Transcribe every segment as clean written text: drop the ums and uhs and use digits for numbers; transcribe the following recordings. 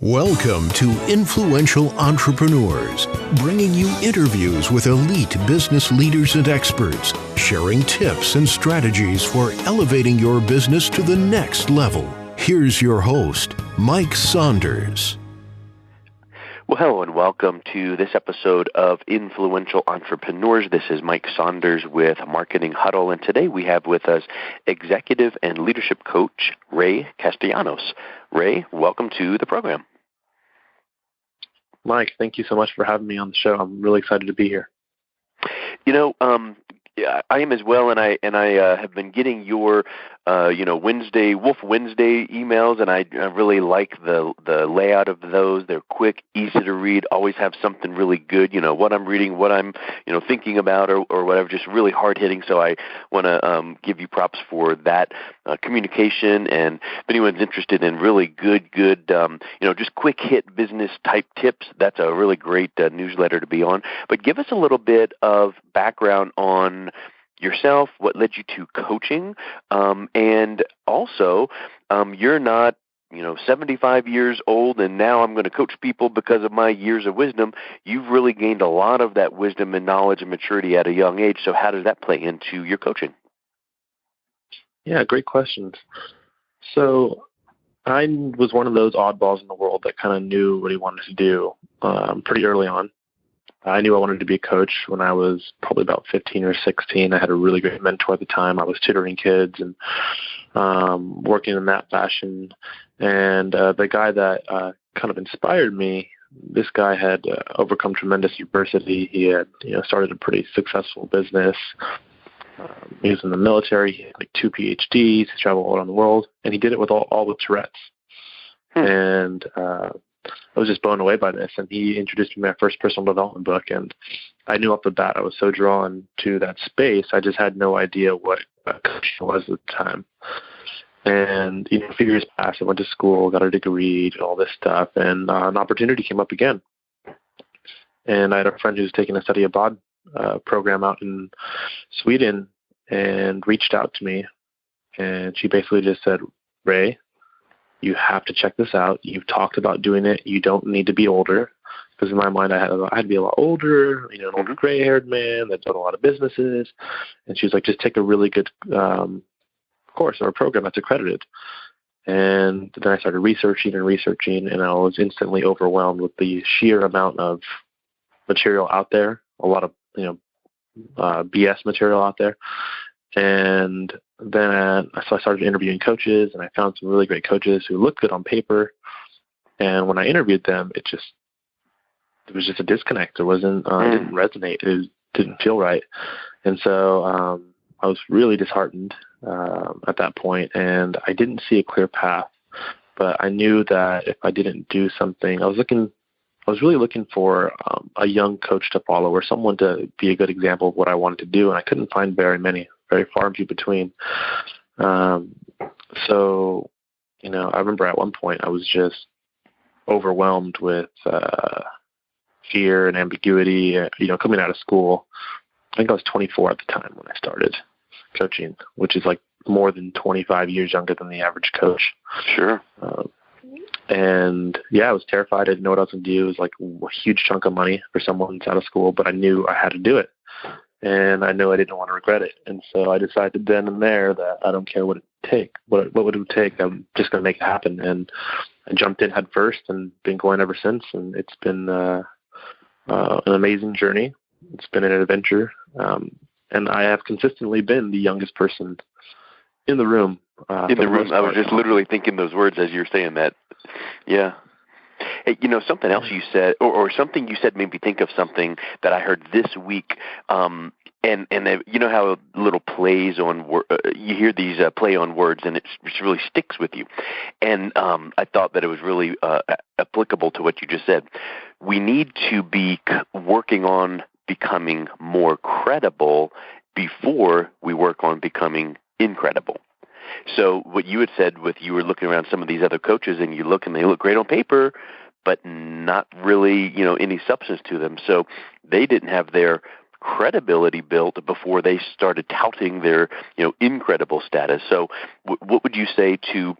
Welcome to Influential Entrepreneurs, bringing you interviews with elite business leaders and experts, sharing tips and strategies for elevating your business to the next level. Here's your host, Mike Saunders. Well, hello and welcome to this episode of Influential Entrepreneurs. This is Mike Saunders with Marketing Huddle, and today we have with us executive and leadership coach Ray Castellanos. Ray, welcome to the program. Mike, thank you so much for having me on the show. I'm really excited to be here. I am as well, and I have been getting your Wolf Wednesday emails, and I really like the layout of those. They're quick, easy to read, always have something really good, what I'm reading, what I'm thinking about or whatever, just really hard hitting. So I want to give you props for that communication, and if anyone's interested in really good just quick hit business type tips, that's a really great newsletter to be on. But give us a little bit of background on yourself, what led you to coaching, and also you're not 75 years old and now I'm going to coach people because of my years of wisdom. You've really gained a lot of that wisdom and knowledge and maturity at a young age. So how does that play into your coaching? Yeah, great questions. So I was one of those oddballs in the world that kind of knew what he wanted to do pretty early on. I knew I wanted to be a coach when I was probably about 15 or 16. I had a really great mentor at the time. I was tutoring kids and working in that fashion. And the guy that kind of inspired me, this guy had overcome tremendous adversity. He had started a pretty successful business. He was in the military. He had like 2 PhDs. He traveled all around the world. And he did it with all with Tourette's. And I was just blown away by this, and he introduced me to my first personal development book, and I knew off the bat I was so drawn to that space. I just had no idea what coaching was at the time. And a few years passed. I went to school, got a degree, did all this stuff, and an opportunity came up again. And I had a friend who was taking a study abroad program out in Sweden and reached out to me, and she basically just said, "Ray, you have to check this out. You've talked about doing it. You don't need to be older." Because in my mind, I had to be a lot older, an older gray-haired man that's done a lot of businesses. And she was like, just take a really good course or a program that's accredited. And then I started researching, and I was instantly overwhelmed with the sheer amount of material out there, a lot of, BS material out there. And then so I started interviewing coaches, and I found some really great coaches who looked good on paper. And when I interviewed them, it was just a disconnect. It wasn't, it didn't resonate. It didn't feel right. And so I was really disheartened at that point, and I didn't see a clear path. But I knew that if I didn't do something, I was really looking for a young coach to follow or someone to be a good example of what I wanted to do, and I couldn't find very many. Very far and few between. So, I remember at one point I was just overwhelmed with fear and ambiguity, coming out of school. I think I was 24 at the time when I started coaching, which is like more than 25 years younger than the average coach. Sure. And I was terrified. I didn't know what I was going to do. It was like a huge chunk of money for someone that's out of school, but I knew I had to do it. And I knew I didn't want to regret it. And so I decided then and there that I don't care what it take. What would it take? I'm just going to make it happen. And I jumped in head first and been going ever since. And it's been an amazing journey. It's been an adventure. And I have consistently been the youngest person in the room. I was just literally thinking those words as you're saying that. Yeah. Hey, something else you said, or something you said made me think of something that I heard this week. And how little plays on you hear these play on words, and it really sticks with you. And I thought that it was really applicable to what you just said. We need to be working on becoming more credible before we work on becoming incredible. So what you had said with you were looking around some of these other coaches, and you look and they look great on paper, but not really, any substance to them. So they didn't have their credibility built before they started touting their, incredible status. So what would you say to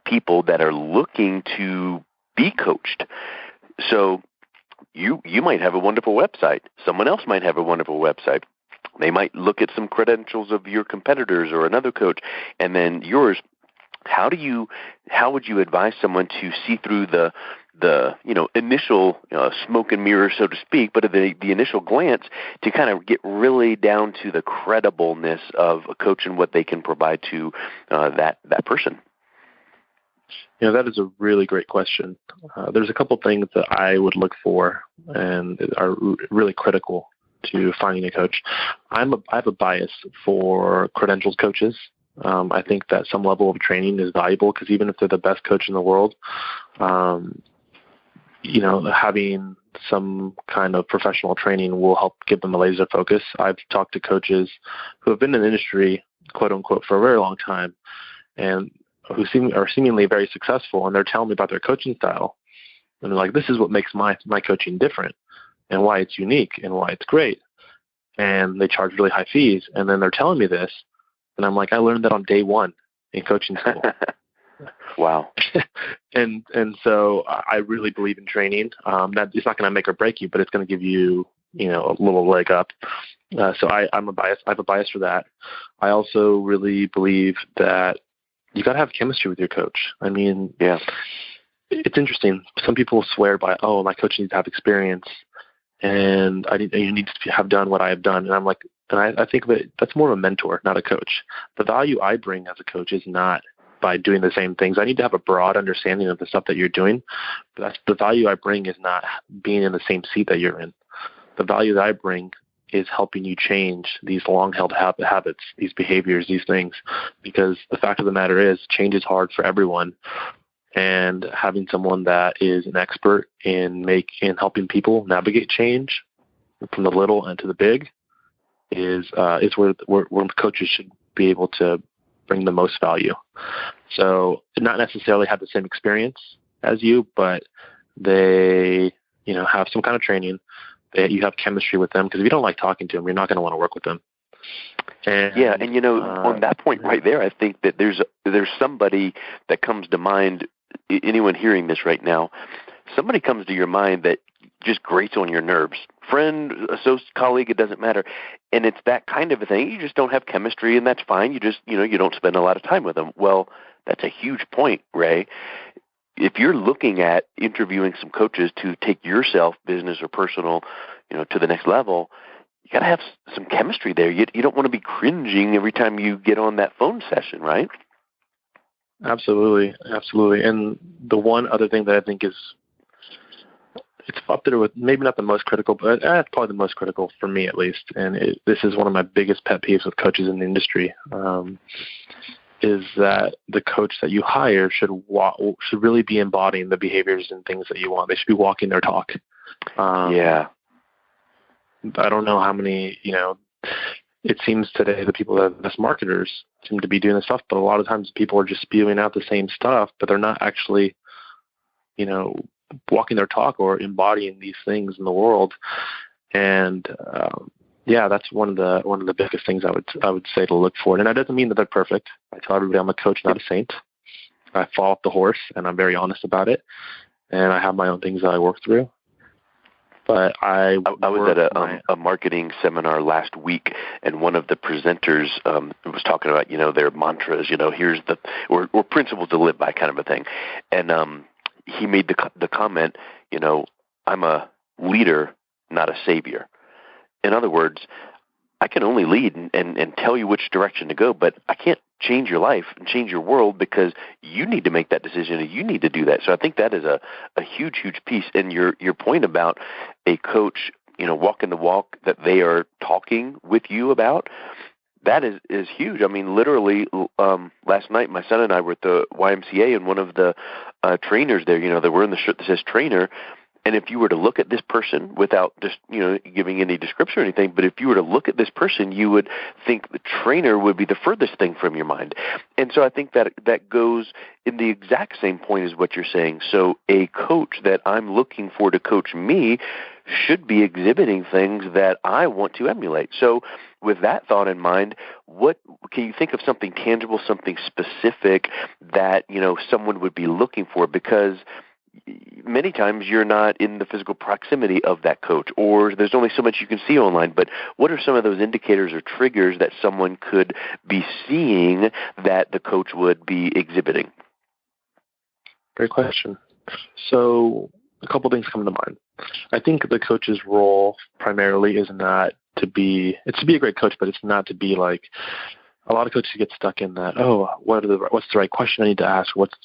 people that are looking to be coached. So you might have a wonderful website. Someone else might have a wonderful website. They might look at some credentials of your competitors or another coach, and then yours. How would you advise someone to see through the initial smoke and mirrors, so to speak, but the initial glance to kind of get really down to the credibleness of a coach and what they can provide to that person? That is a really great question. There's a couple things that I would look for and are really critical to finding a coach. I have a bias for credentialed coaches. I think that some level of training is valuable because even if they're the best coach in the world, having some kind of professional training will help give them a laser focus. I've talked to coaches who have been in the industry, quote unquote, for a very long time, and who are seemingly very successful, and they're telling me about their coaching style. And they're like, this is what makes my coaching different and why it's unique and why it's great. And they charge really high fees. And then they're telling me this. And I'm like, I learned that on day one in coaching school. Wow. And so I really believe in training. That it's not going to make or break you, but it's going to give you, a little leg up. So I have a bias for that. I also really believe that you got to have chemistry with your coach. I mean, yeah, it's interesting. Some people swear by, my coach needs to have experience, and you need to have done what I have done. And I'm like, and I think that that's more of a mentor, not a coach. The value I bring as a coach is not by doing the same things. I need to have a broad understanding of the stuff that you're doing. But that's the value I bring is not being in the same seat that you're in. The value that I bring is helping you change these long-held habits, these behaviors, these things. Because the fact of the matter is, change is hard for everyone. And having someone that is an expert in helping people navigate change from the little and to the big is where coaches should be able to bring the most value. So not necessarily have the same experience as you, but they have some kind of training. You have chemistry with them, because if you don't like talking to them, you're not going to want to work with them. And on that point right there, I think that there's somebody that comes to mind. Anyone hearing this right now, somebody comes to your mind that just grates on your nerves. Friend, associate, colleague, it doesn't matter. And it's that kind of a thing. You just don't have chemistry, and that's fine. You just, you don't spend a lot of time with them. Well, that's a huge point, Ray. If you're looking at interviewing some coaches to take yourself, business or personal, to the next level, you got to have some chemistry there. You don't want to be cringing every time you get on that phone session, right? Absolutely. And the one other thing that I think it's up there with maybe not the most critical, but it's probably the most critical for me at least. And this is one of my biggest pet peeves with coaches in the industry, is that the coach that you hire should really be embodying the behaviors and things that you want. They should be walking their talk. Yeah. I don't know how many, it seems today the people that are the best marketers seem to be doing this stuff, but a lot of times people are just spewing out the same stuff, but they're not actually, walking their talk or embodying these things in the world. And that's one of the biggest things I would say to look for. And that doesn't mean that they're perfect. I tell everybody I'm a coach, not a saint. I fall off the horse, and I'm very honest about it. And I have my own things that I work through. But I was at a marketing seminar last week, and one of the presenters was talking about, their mantras, here's or principles to live by, kind of a thing. And he made the comment, I'm a leader, not a savior. In other words, I can only lead and tell you which direction to go, but I can't change your life and change your world, because you need to make that decision and you need to do that. So I think that is a huge, huge piece. And your point about a coach, walking the walk that they are talking with you about, that is huge. I mean, literally, last night, my son and I were at the YMCA, and one of the trainers there, they were in the shirt that says trainer. And if you were to look at this person without just, giving any description or anything, but if you were to look at this person, you would think the trainer would be the furthest thing from your mind. And so I think that goes in the exact same point as what you're saying. So a coach that I'm looking for to coach me should be exhibiting things that I want to emulate. So with that thought in mind, what can you think of something tangible, something specific that, someone would be looking for? Because many times you're not in the physical proximity of that coach, or there's only so much you can see online. But what are some of those indicators or triggers that someone could be seeing that the coach would be exhibiting? Great question. So a couple things come to mind. I think the coach's role primarily is not to be a great coach, but it's not to be like, a lot of coaches get stuck in that, what's the right question I need to ask? What's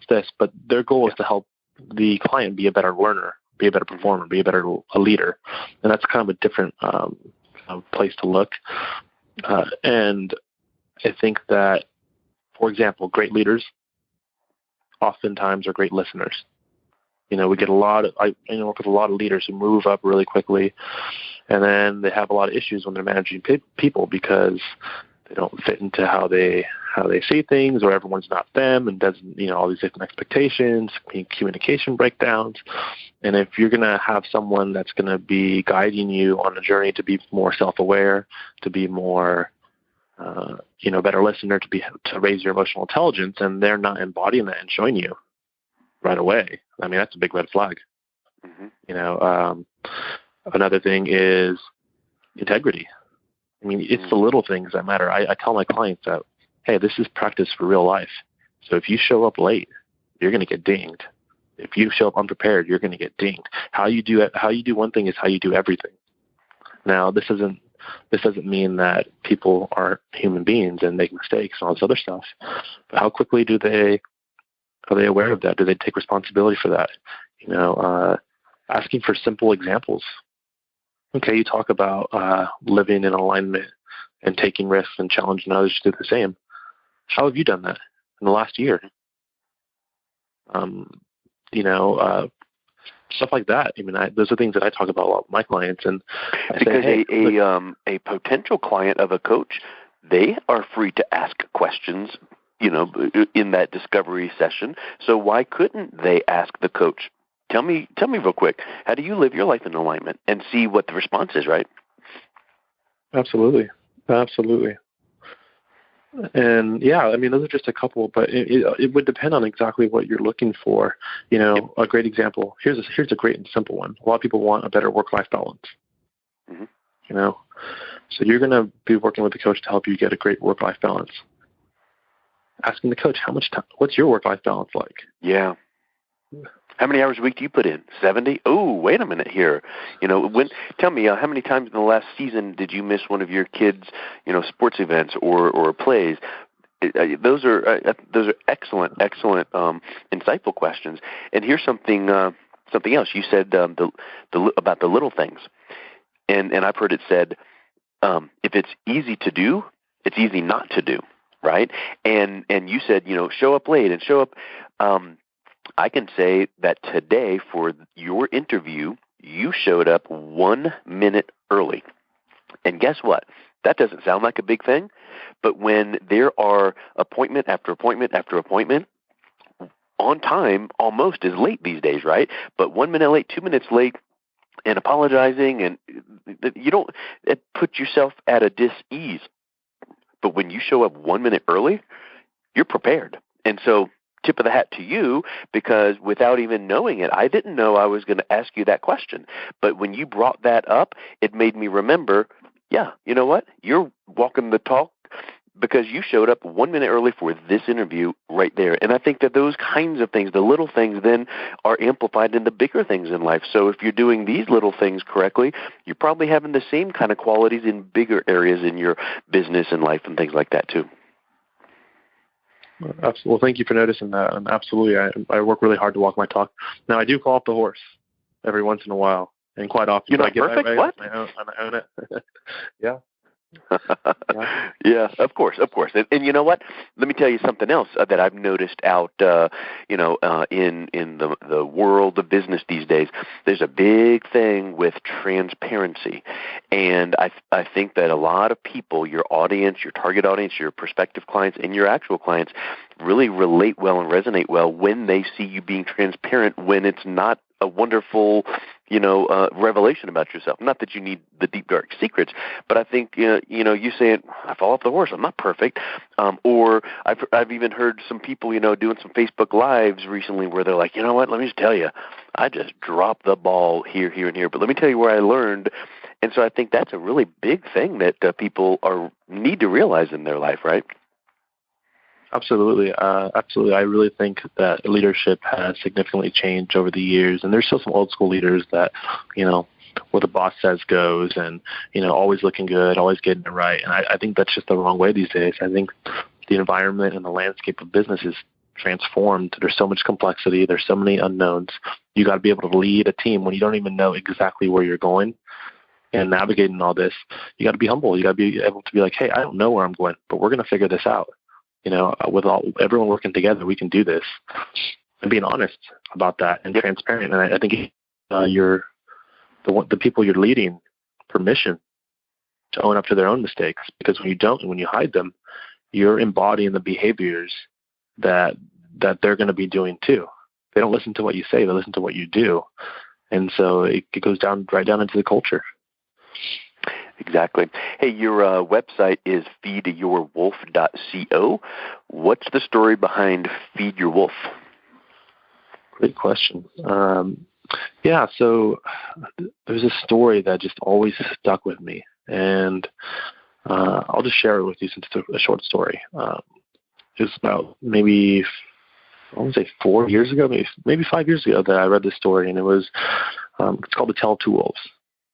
this? But their goal is to help the client be a better learner, be a better performer, be a leader. And that's kind of a different place to look. And I think that, for example, great leaders oftentimes are great listeners. We get I work with a lot of leaders who move up really quickly, and then they have a lot of issues when they're managing people because they don't fit into how they see things, or everyone's not them, and doesn't, all these different expectations, communication breakdowns. And if you're going to have someone that's going to be guiding you on a journey to be more self-aware, to be more, better listener, to raise your emotional intelligence, and they're not embodying that and showing you right away, I mean, that's a big red flag. Mm-hmm. Another thing is integrity. I mean, it's the little things that matter. I tell my clients that, hey, this is practice for real life. So if you show up late, you're going to get dinged. If you show up unprepared, you're going to get dinged. How you do one thing is how you do everything. Now, this doesn't mean that people aren't human beings and make mistakes and all this other stuff. But how quickly are they aware of that? Do they take responsibility for that? Asking for simple examples. Okay, you talk about living in alignment and taking risks and challenging others to do the same. How have you done that in the last year? Stuff like that. I mean, those are things that I talk about a lot with my clients. And I because say, hey, a potential client of a coach, they are free to ask questions, in that discovery session. So why couldn't they ask the coach? Tell me real quick, how do you live your life in alignment, and see what the response is, right? Absolutely. And yeah, I mean, those are just a couple, but it would depend on exactly what you're looking for. A great example. Here's a great and simple one. A lot of people want a better work-life balance. Mm-hmm. So you're going to be working with a coach to help you get a great work-life balance. Asking the coach, how much time? What's your work-life balance like? Yeah. How many hours a week do you put in? 70? Oh, wait a minute here. Tell me, how many times in the last season did you miss one of your kids', sports events or plays? Those are excellent, insightful questions. And here's something else. You said about the little things, and I've heard it said, if it's easy to do, it's easy not to do, right? And you said, show up late and show up. I can say that today for your interview, you showed up 1 minute early. And guess what? That doesn't sound like a big thing, but when there are appointment after appointment after appointment, on time almost is late these days, right? But 1 minute late, 2 minutes late, and apologizing, and you don't put yourself at a dis-ease. But when you show up 1 minute early, you're prepared. And so tip of the hat to you, because without even knowing it, I didn't know I was going to ask you that question. But when you brought that up, it made me remember, yeah, you know what? You're walking the talk because you showed up 1 minute early for this interview right there. And I think that those kinds of things, the little things, then are amplified in the bigger things in life. So if you're doing these little things correctly, you're probably having the same kind of qualities in bigger areas in your business and life and things like that too. Absolutely. Well, thank you for noticing that. And absolutely, I work really hard to walk my talk. Now, I do fall off the horse every once in a while, and quite often. You're not perfect? What? I own it. Yeah. Yeah, of course. And you know what? Let me tell you something else that I've noticed out, in the world of business these days. There's a big thing with transparency, and I think that a lot of people, your audience, your target audience, your prospective clients, and your actual clients, really relate well and resonate well when they see you being transparent, when it's not a wonderful, revelation about yourself. Not that you need the deep, dark secrets, but I think, you saying, I fall off the horse, I'm not perfect. Or I've even heard some people, doing some Facebook Lives recently where they're like, you know what, let me just tell you, I just dropped the ball here, and here, but let me tell you where I learned. And so I think that's a really big thing that people need to realize in their life, right? Absolutely. Absolutely. I really think that leadership has significantly changed over the years, and there's still some old school leaders that, what the boss says goes, and, always looking good, always getting it right. And I think that's just the wrong way these days. I think the environment and the landscape of business is transformed. There's so much complexity. There's so many unknowns. You got to be able to lead a team when you don't even know exactly where you're going. And navigating all this, you got to be humble. You got to be able to be like, hey, I don't know where I'm going, but we're going to figure this out. With everyone working together, we can do this, and being honest about that and transparent. And I think you're the people you're leading permission to own up to their own mistakes, because when you don't and when you hide them, you're embodying the behaviors that they're going to be doing too. They don't listen to what you say; they listen to what you do, and so it goes right down into the culture. Exactly. Hey, your website is feedyourwolf.co. What's the story behind Feed Your Wolf? Great question. So there's a story that just always stuck with me, and I'll just share it with you since it's a short story. It was about maybe, I want to say 4 years ago, maybe 5 years ago that I read this story, and it's called The Tale of Two Wolves.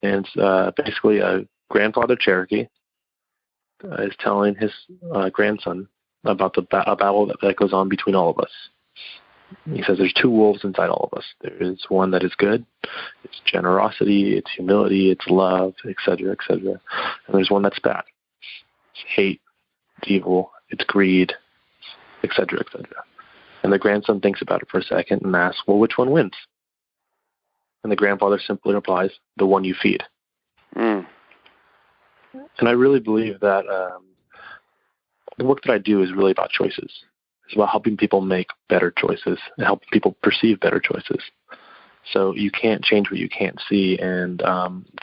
And it's basically a grandfather Cherokee is telling his grandson about a battle that goes on between all of us. He says there's two wolves inside all of us. There is one that is good, it's generosity, it's humility, it's love, etc., etc. And there's one that's bad. It's hate, it's evil, it's greed, etc., etc. And the grandson thinks about it for a second and asks, well, which one wins? And the grandfather simply replies, the one you feed. Mm. And I really believe that the work that I do is really about choices. It's about helping people make better choices and helping people perceive better choices. So you can't change what you can't see. And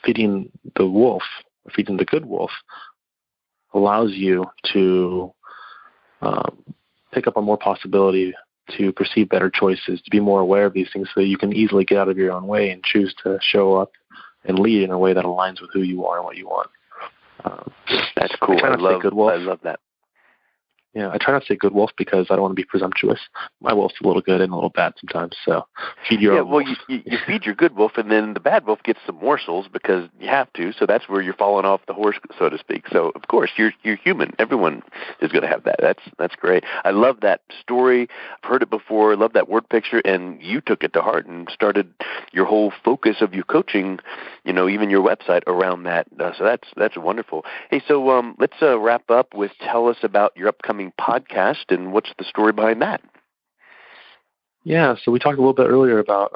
feeding the wolf, or feeding the good wolf, allows you to pick up on more possibility, to perceive better choices, to be more aware of these things so that you can easily get out of your own way and choose to show up and lead in a way that aligns with who you are and what you want. That's cool. I love that. Yeah, I try not to say good wolf because I don't want to be presumptuous. My wolf's a little good and a little bad sometimes, so feed your own wolf. You feed your good wolf, and then the bad wolf gets some morsels because you have to, so that's where you're falling off the horse, so to speak. So, of course, you're human. Everyone is going to have that. That's great. I love that story. I've heard it before. I love that word picture, and you took it to heart and started your whole focus of your coaching, even your website around that. So that's wonderful. Hey, so let's wrap up with tell us about your upcoming podcast and what's the story behind that? Yeah, so we talked a little bit earlier about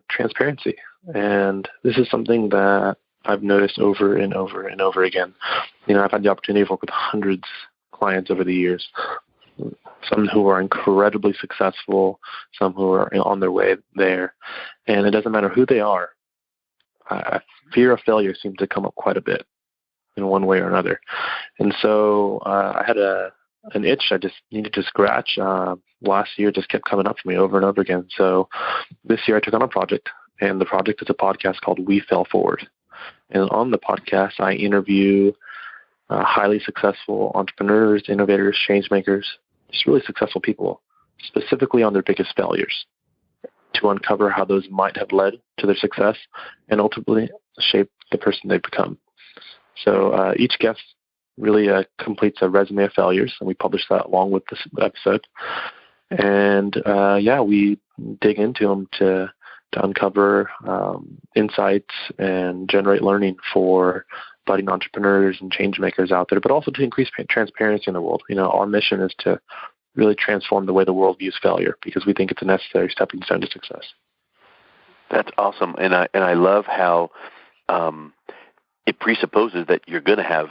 transparency, and this is something that I've noticed over and over and over again. I've had the opportunity to work with hundreds of clients over the years, some who are incredibly successful, some who are on their way there, and it doesn't matter who they are. Fear of failure seems to come up quite a bit in one way or another. And so I had an itch I just needed to scratch. Last year just kept coming up for me over and over again. So this year I took on a project, and the project is a podcast called We Fell Forward. And on the podcast, I interview highly successful entrepreneurs, innovators, changemakers, just really successful people, specifically on their biggest failures, to uncover how those might have led to their success and ultimately shape the person they've become. So each guest really completes a resume of failures, and we publish that along with this episode. And we dig into them to uncover insights and generate learning for budding entrepreneurs and change makers out there, but also to increase transparency in the world. Our mission is to really transform the way the world views failure, because we think it's a necessary stepping stone to success. That's awesome, and I love how it presupposes that you're going to have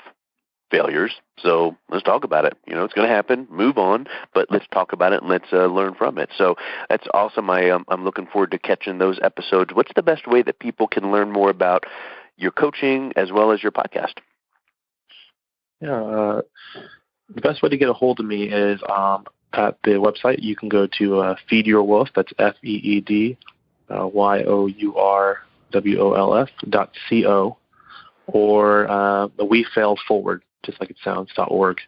failures. So let's talk about it. It's going to happen. Move on, but let's talk about it and let's learn from it. So that's awesome. I'm looking forward to catching those episodes. What's the best way that people can learn more about your coaching as well as your podcast? Yeah, the best way to get a hold of me is at the website. You can go to Feed Your Wolf. That's FeedYourWolf.co, or the We Failed Forward, just like it sounds, .org,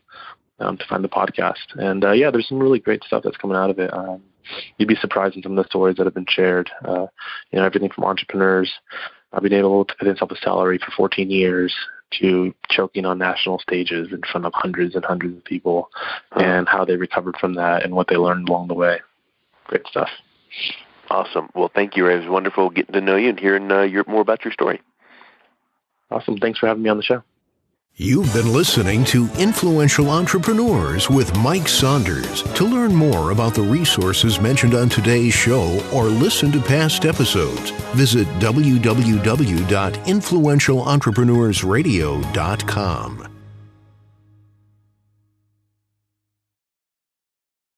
to find the podcast. And there's some really great stuff that's coming out of it. You'd be surprised in some of the stories that have been shared. Everything from entrepreneurs being able to pay themselves a salary for 14 years to choking on national stages in front of hundreds and hundreds of people, and how they recovered from that and what they learned along the way. Great stuff. Awesome. Well, thank you, Ray. It was wonderful getting to know you and hearing more about your story. Awesome. Thanks for having me on the show. You've been listening to Influential Entrepreneurs with Mike Saunders. To learn more about the resources mentioned on today's show or listen to past episodes, visit www.influentialentrepreneurssradio.com.